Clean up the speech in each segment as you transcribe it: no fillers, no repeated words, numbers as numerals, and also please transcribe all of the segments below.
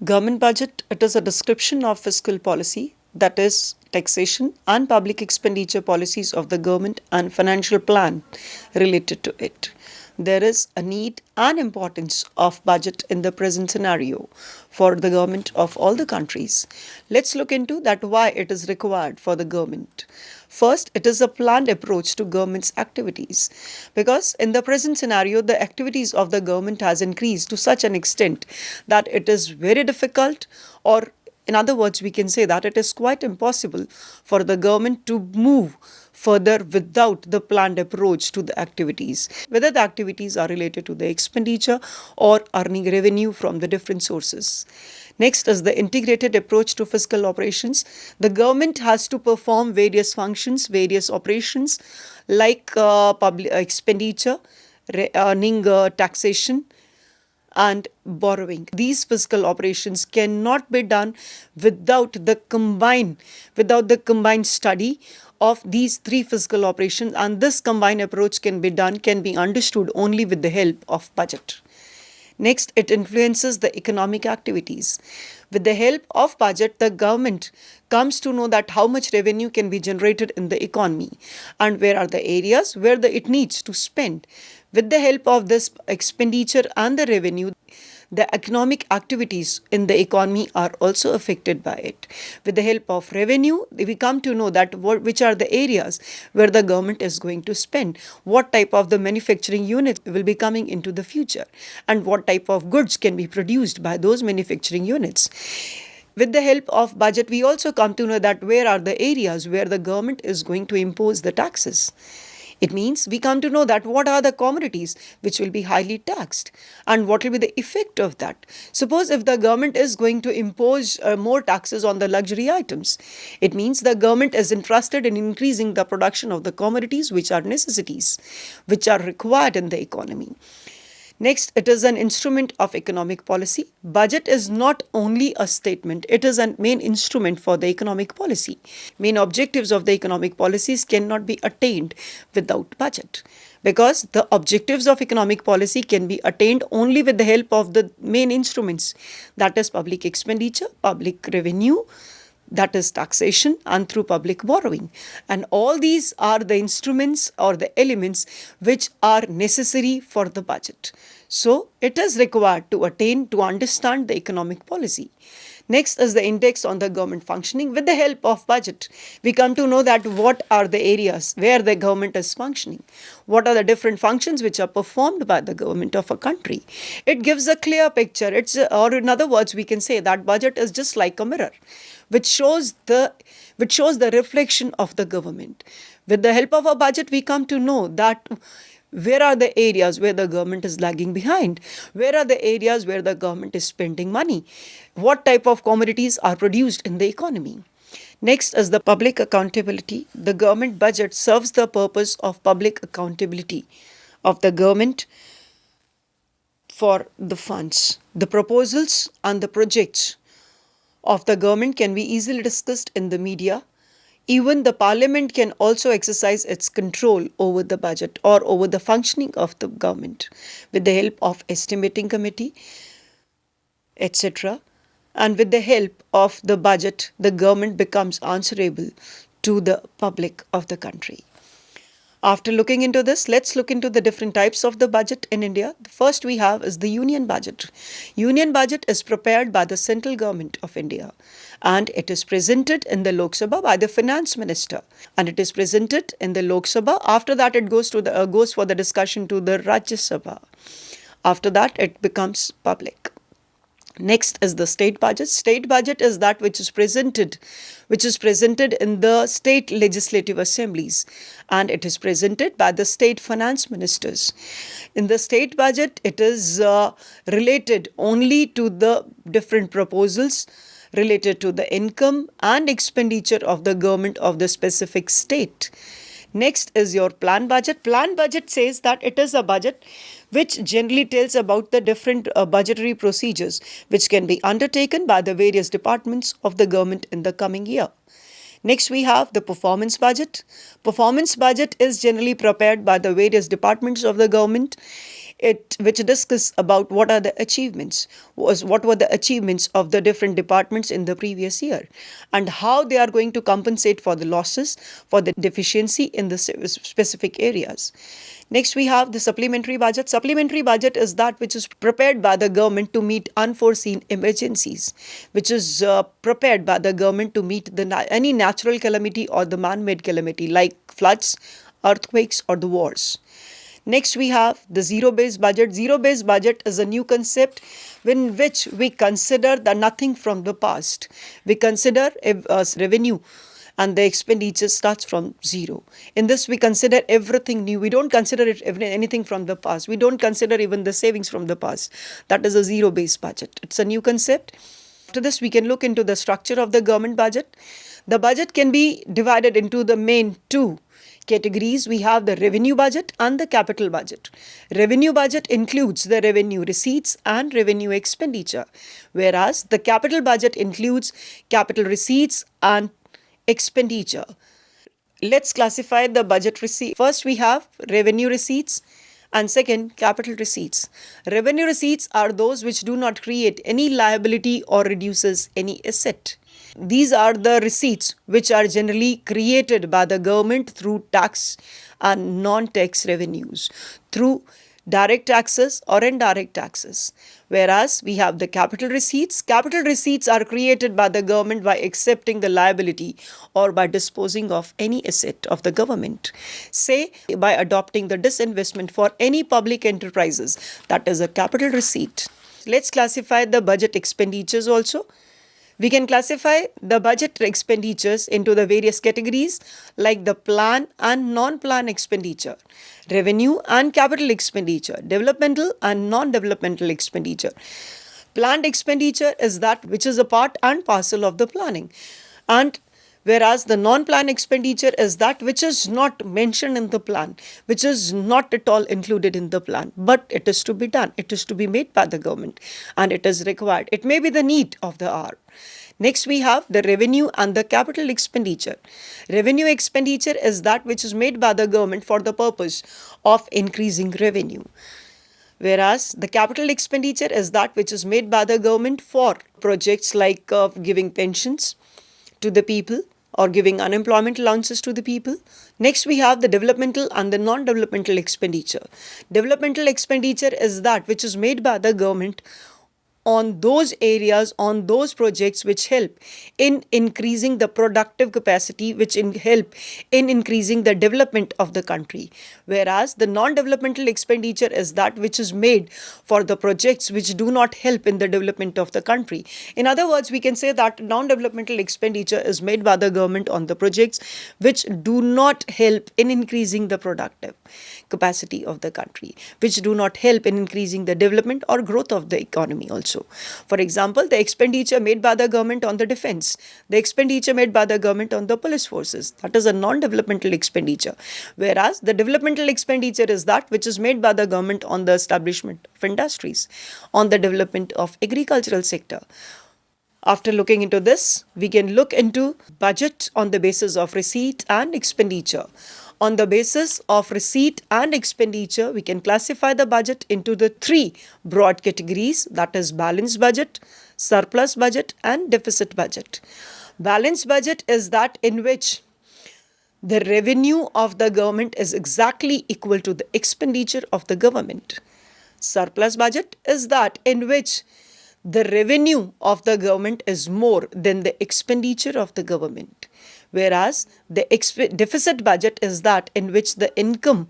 Government budget, it is a description of fiscal policy, that is taxation and public expenditure policies of the government and financial plan related to it. There is a need and importance of budget in the present scenario for the government of all the countries. Let's look into that why it is required for the government. First, it is a planned approach to government's activities, because in the present scenario the activities of the government has increased to such an extent that it is very difficult, or in other words, we can say that it is quite impossible for the government to move further without the planned approach to the activities, whether the activities are related to the expenditure or earning revenue from the different sources. Next is the integrated approach to fiscal operations. The government has to perform various functions, various operations like public expenditure, earning taxation, and borrowing. These fiscal operations cannot be done without the combined study of these three fiscal operations, and this combined approach can be understood only with the help of budget. Next, it influences the economic activities. With the help of budget, the government comes to know that how much revenue can be generated in the economy and where are the areas where it needs to spend. With the help of this expenditure and the revenue, the economic activities in the economy are also affected by it. With the help of revenue, we come to know that which are the areas where the government is going to spend, what type of the manufacturing units will be coming into the future, and what type of goods can be produced by those manufacturing units. With the help of budget, we also come to know that where are the areas where the government is going to impose the taxes. It means we come to know that what are the commodities which will be highly taxed and what will be the effect of that. Suppose if the government is going to impose more taxes on the luxury items, it means the government is interested in increasing the production of the commodities which are necessities, which are required in the economy. Next, it is an instrument of economic policy. Budget is not only a statement, it is a main instrument for the economic policy. Main objectives of the economic policies cannot be attained without budget, because the objectives of economic policy can be attained only with the help of the main instruments, that is public expenditure, public revenue, that is taxation, and through public borrowing. And all these are the instruments or the elements which are necessary for the budget. So it is required to understand the economic policy. Next is the index on the government functioning. With the help of budget, we come to know that what are the areas where the government is functioning, what are the different functions which are performed by the government of a country. It gives a clear picture. Or in other words, we can say that budget is just like a mirror, which shows the reflection of the government. With the help of a budget, we come to know that where are the areas where the government is lagging behind? Where are the areas where the government is spending money? What type of commodities are produced in the economy? Next is the public accountability. The government budget serves the purpose of public accountability of the government for the funds. The proposals and the projects of the government can be easily discussed in the media. Even the parliament can also exercise its control over the budget or over the functioning of the government with the help of estimating committee, etc. And with the help of the budget, the government becomes answerable to the public of the country. After looking into this, let's look into the different types of the budget in India. The first we have is the union budget. Union budget is prepared by the central government of India, and it is presented in the Lok Sabha by the finance minister, and it is presented in the Lok Sabha. After that, it goes for the discussion to the Rajya Sabha. After that, it becomes public. Next is the state budget. State budget is that which is presented in the state legislative assemblies, and it is presented by the state finance ministers. In the state budget, it is related only to the different proposals related to the income and expenditure of the government of the specific state. Next is your plan budget. Plan budget says that it is a budget which generally tells about the different budgetary procedures which can be undertaken by the various departments of the government in the coming year. Next, we have the performance budget. Performance budget is generally prepared by the various departments of the government. which discuss about what are the achievements, what were the achievements of the different departments in the previous year, and how they are going to compensate for the losses, for the deficiency in the specific areas. Next, we have the supplementary budget. Supplementary budget is that which is prepared by the government to meet unforeseen emergencies, which is prepared by the government to meet any natural calamity or the man-made calamity like floods, earthquakes, or the wars. Next, we have the zero-based budget. Zero-based budget is a new concept in which we consider the nothing from the past. We consider revenue and the expenditure starts from zero. In this, we consider everything new. We don't consider anything from the past. We don't consider even the savings from the past. That is a zero-based budget. It's a new concept. After this, we can look into the structure of the government budget. The budget can be divided into the main two categories. We have the revenue budget and the capital budget. Revenue budget includes the revenue receipts and revenue expenditure, whereas the capital budget includes capital receipts and expenditure. Let's classify the budget receipt. First, we have revenue receipts, and second, capital receipts. Revenue receipts are those which do not create any liability or reduces any asset. These are the receipts which are generally created by the government through tax and non-tax revenues, through direct taxes or indirect taxes. Whereas we have the capital receipts. Capital receipts are created by the government by accepting the liability or by disposing of any asset of the government. Say by adopting the disinvestment for any public enterprises. That is a capital receipt. Let's classify the budget expenditures also. We can classify the budget expenditures into the various categories like the plan and non-plan expenditure, revenue and capital expenditure, developmental and non-developmental expenditure. Planned expenditure is that which is a part and parcel of the planning, and whereas the non-plan expenditure is that which is not mentioned in the plan, which is not at all included in the plan, but it is to be done, it is to be made by the government, and it is required. It may be the need of the hour. Next, we have the revenue and the capital expenditure. Revenue expenditure is that which is made by the government for the purpose of increasing revenue, whereas the capital expenditure is that which is made by the government for projects like giving pensions to the people or giving unemployment allowances to the people. Next, we have the developmental and the non-developmental expenditure. Developmental expenditure is that which is made by the government on those areas, on those projects which help in increasing the productive capacity, which help in increasing the development of the country. Whereas the non-developmental expenditure is that which is made for the projects which do not help in the development of the country. In other words, we can say that non-developmental expenditure is made by the government on the projects which do not help in increasing the productive capacity of the country, which do not help in increasing the development or growth of the economy also. For example, the expenditure made by the government on the defense, the expenditure made by the government on the police forces, that is a non-developmental expenditure. Whereas the developmental expenditure is that which is made by the government on the establishment of industries, on the development of agricultural sector. After looking into this, we can look into budget on the basis of receipt and expenditure. On the basis of receipt and expenditure, we can classify the budget into the three broad categories, that is balanced budget, surplus budget, and deficit budget. Balanced budget is that in which the revenue of the government is exactly equal to the expenditure of the government. Surplus budget is that in which the revenue of the government is more than the expenditure of the government. Whereas the deficit budget is that in which the income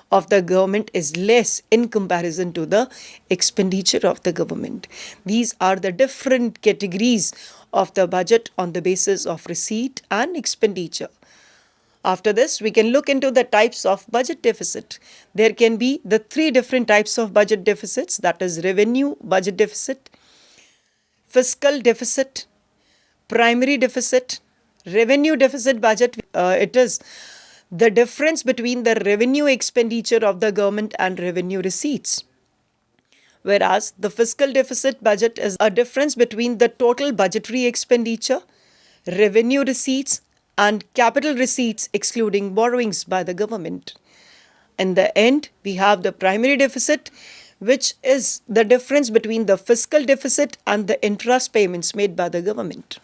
of the government is less in comparison to the expenditure of the government. These are the different categories of the budget on the basis of receipt and expenditure. After this, we can look into the types of budget deficit. There can be the three different types of budget deficits, that is revenue budget deficit, fiscal deficit, primary deficit. Revenue deficit budget, it is the difference between the revenue expenditure of the government and revenue receipts. Whereas the fiscal deficit budget is a difference between the total budgetary expenditure, revenue receipts, and capital receipts excluding borrowings by the government. In the end, we have the primary deficit, which is the difference between the fiscal deficit and the interest payments made by the government.